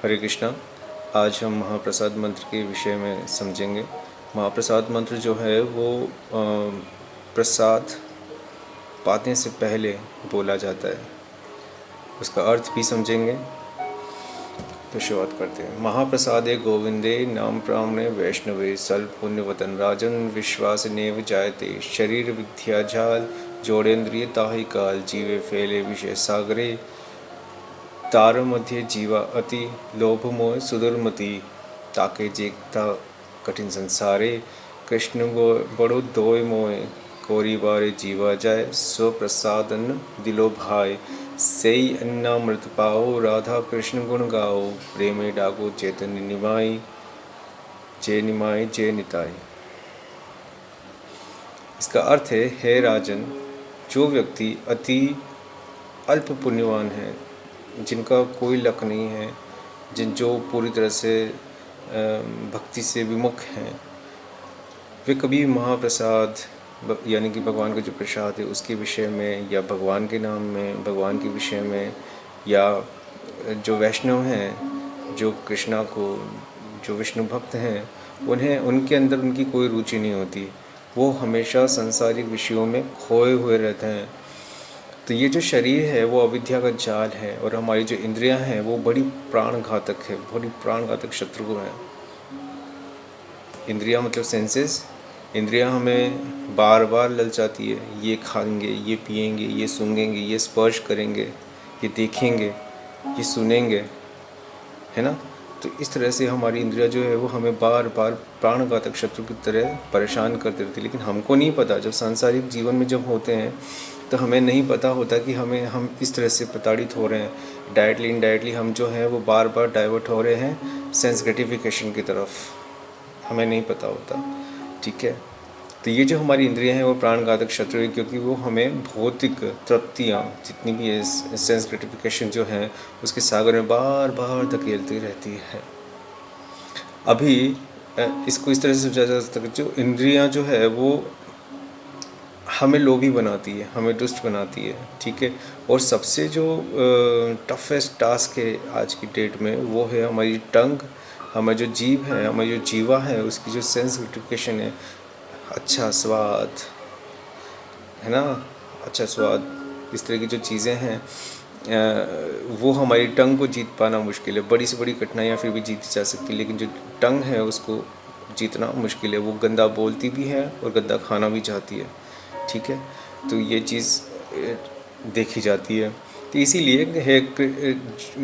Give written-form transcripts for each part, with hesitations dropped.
हरे कृष्णा। आज हम महाप्रसाद मंत्र के विषय में समझेंगे। महाप्रसाद मंत्र जो है वो प्रसाद पाने से पहले बोला जाता है, उसका अर्थ भी समझेंगे। तो शुरुआत करते हैं। महाप्रसादे गोविंदे नाम प्राणे वैष्णवे सल पुण्यवतन राजन विश्वास नेव जायते शरीर विद्या जाल जोड़ेन्द्रिय ताहि काल जीवे फैले विषय सागरे तार मध्य जीवा अति लोभ मोह सुदुर्मति ताके जेकता कठिन संसारे कृष्ण बड़ो दोय मोय कोरी बारे जीवा जाय स्व प्रसादन दिलो भाई सई अन्नामृत पाओ राधा कृष्ण गुण गाओ प्रेमे डागो चैतन्य निमाई जय निताई। इसका अर्थ है, हे राजन, जो व्यक्ति अति अल्प पुण्यवान है, जिनका कोई लक नहीं है, जो पूरी तरह से भक्ति से विमुख हैं, वे कभी महाप्रसाद यानी कि भगवान का जो प्रसाद है उसके विषय में या भगवान के नाम में, भगवान के विषय में, या जो वैष्णव हैं, जो कृष्णा को, जो विष्णु भक्त हैं, उन्हें उनके अंदर उनकी कोई रुचि नहीं होती। वो हमेशा सांसारिक विषयों में खोए हुए रहते हैं। तो ये जो शरीर है वो अविद्या का जाल है, और हमारी जो इंद्रियां हैं वो बड़ी प्राणघातक है, बड़ी प्राणघातक शत्रु हैं। इंद्रियां मतलब सेंसेस। इंद्रियां हमें बार बार ललचाती है, ये खाएंगे, ये पिएंगे, ये सूंघेंगे, ये स्पर्श करेंगे, ये देखेंगे, ये सुनेंगे, है ना। तो इस तरह से हमारी इंद्रिया जो है वो हमें बार बार प्राणघातक शत्रु की तरह परेशान करती रहती है। लेकिन हमको नहीं पता, जब सांसारिक जीवन में जब होते हैं तो हमें नहीं पता होता कि हम इस तरह से प्रताड़ित हो रहे हैं। डायरेक्टली इनडायरेक्टली हम जो हैं वो बार बार डाइवर्ट हो रहे हैं सेंस ग्रेटिफिकेशन की तरफ, हमें नहीं पता होता। ठीक है। तो ये जो हमारी इंद्रियां हैं वो प्राणघातक शत्रु है, क्योंकि वो हमें भौतिक तृप्तियाँ जितनी भी है, सेंस ग्रेटिफिकेशन जो है, उसके सागर में बार बार धकेलती रहती है। अभी इसको इस तरह से समझा जा सकता है, जो इंद्रियां जो है वो हमें लोभी बनाती है, हमें दुष्ट बनाती है। ठीक है। और सबसे जो टफेस्ट टास्क है आज की डेट में वो है हमारी टंग, हमारी जो जीभ है, हमारी जो जीवा है, उसकी जो सेंस ग्रेटिफिकेशन है, अच्छा स्वाद, है ना, अच्छा स्वाद, इस तरह की जो चीज़ें हैं वो हमारी टंग को जीत पाना मुश्किल है। बड़ी से बड़ी कठिनाइयाँ फिर भी जीती जा सकती है, लेकिन जो टंग है उसको जीतना मुश्किल है। वो गंदा बोलती भी है और गंदा खाना भी चाहती है। ठीक है। तो ये चीज़ देखी जाती है। तो इसीलिए है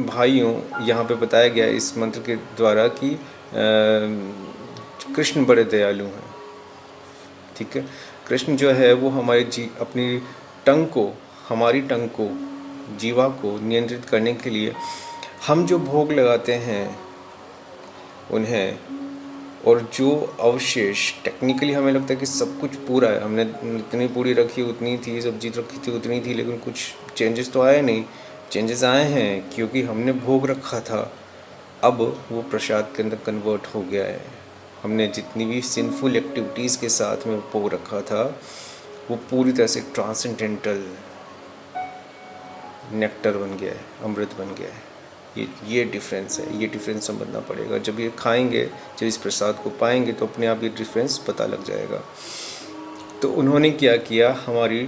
भाइयों, यहाँ पे बताया गया इस मंत्र के द्वारा कि कृष्ण बड़े दयालु हैं। ठीक है। कृष्ण जो है वो हमारे अपनी टंग को, हमारी टंग को, जीवा को नियंत्रित करने के लिए हम जो भोग लगाते हैं उन्हें, और जो अवशेष, टेक्निकली हमें लगता है कि सब कुछ पूरा है, हमने इतनी पूरी रखी उतनी थी, सब्जी रखी थी उतनी थी, लेकिन कुछ चेंजेस तो आए नहीं। चेंजेस आए हैं क्योंकि हमने भोग रखा था, अब वो प्रसाद के अंदर कन्वर्ट हो गया है। हमने जितनी भी सिंफुल एक्टिविटीज़ के साथ में भोग रखा था वो पूरी तरह से ट्रांसेंडेंटल नेक्टर बन गया है, अमृत बन गया है। ये डिफरेंस है, ये डिफरेंस समझना पड़ेगा। जब ये खाएंगे, जब इस प्रसाद को पाएंगे तो अपने आप ये डिफरेंस पता लग जाएगा। तो उन्होंने क्या किया, हमारी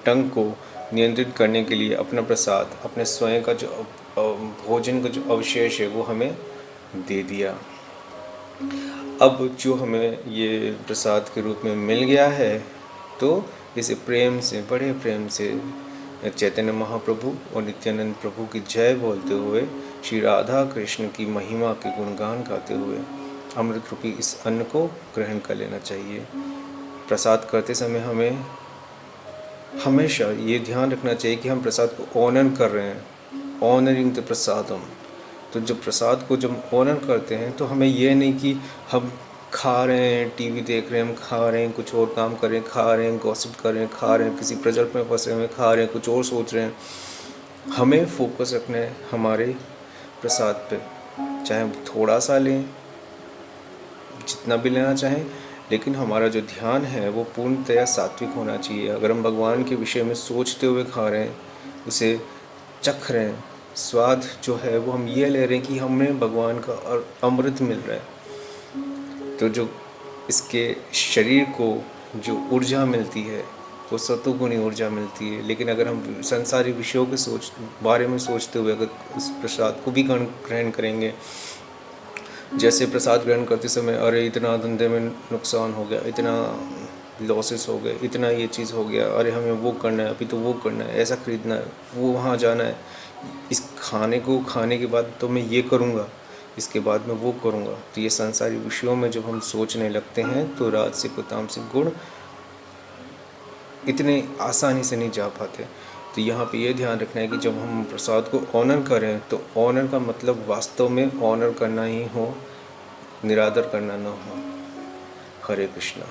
टंग को नियंत्रित करने के लिए अपना प्रसाद, अपने स्वयं का जो भोजन का जो अवशेष है वो हमें दे दिया। अब जो हमें ये प्रसाद के रूप में मिल गया है, तो इसे प्रेम से, बड़े प्रेम से चैतन्य महाप्रभु और नित्यानंद प्रभु की जय बोलते हुए, श्री राधा कृष्ण की महिमा के गुणगान गाते हुए अमृत रूपी इस अन्न को ग्रहण कर लेना चाहिए। प्रसाद करते समय हमें हमेशा ये ध्यान रखना चाहिए कि हम प्रसाद को ऑनर कर रहे हैं, ऑनरिंग द प्रसादम। तो जब प्रसाद को जब ऑनर करते हैं तो हमें यह नहीं कि हम खा रहे हैं, टीवी देख रहे हैं, हम खा रहे हैं, कुछ और काम कर रहे हैं, खा रहे हैं, गॉसिप कर रहे हैं, खा रहे हैं, किसी प्रेजर में फंसे हुए खा रहे हैं, कुछ और सोच रहे हैं। हमें फोकस रखना है हमारे प्रसाद पे, चाहे हम थोड़ा सा लें, जितना भी लेना चाहें, लेकिन हमारा जो ध्यान है वो पूर्णतया सात्विक होना चाहिए। अगर हम भगवान के विषय में सोचते हुए खा रहे हैं, उसे चख रहे हैं, स्वाद जो है वो हम ये ले रहे हैं कि हमें भगवान का अमृत मिल रहा है। तो जो इसके शरीर को जो ऊर्जा मिलती है वो सतोगुणी ऊर्जा मिलती है। लेकिन अगर हम संसारी विषयों के बारे में सोचते हुए अगर उस प्रसाद को भी ग्रहण करेंगे, जैसे प्रसाद ग्रहण करते समय अरे इतना धंधे में नुकसान हो गया, इतना लॉसेस हो गए, इतना ये चीज़ हो गया, अरे हमें वो करना है, अभी तो वो करना है, ऐसा खरीदना है, वो वहाँ जाना है, इस खाने को खाने के बाद तो मैं ये करूँगा, इसके बाद मैं वो करूँगा। तो ये संसारी विषयों में जब हम सोचने लगते हैं तो राजसिक और तामसिक गुण इतने आसानी से नहीं जा पाते। तो यहाँ पे ये ध्यान रखना है कि जब हम प्रसाद को ऑनर करें तो ऑनर का मतलब वास्तव में ऑनर करना ही हो, निरादर करना ना हो। हरे कृष्णा।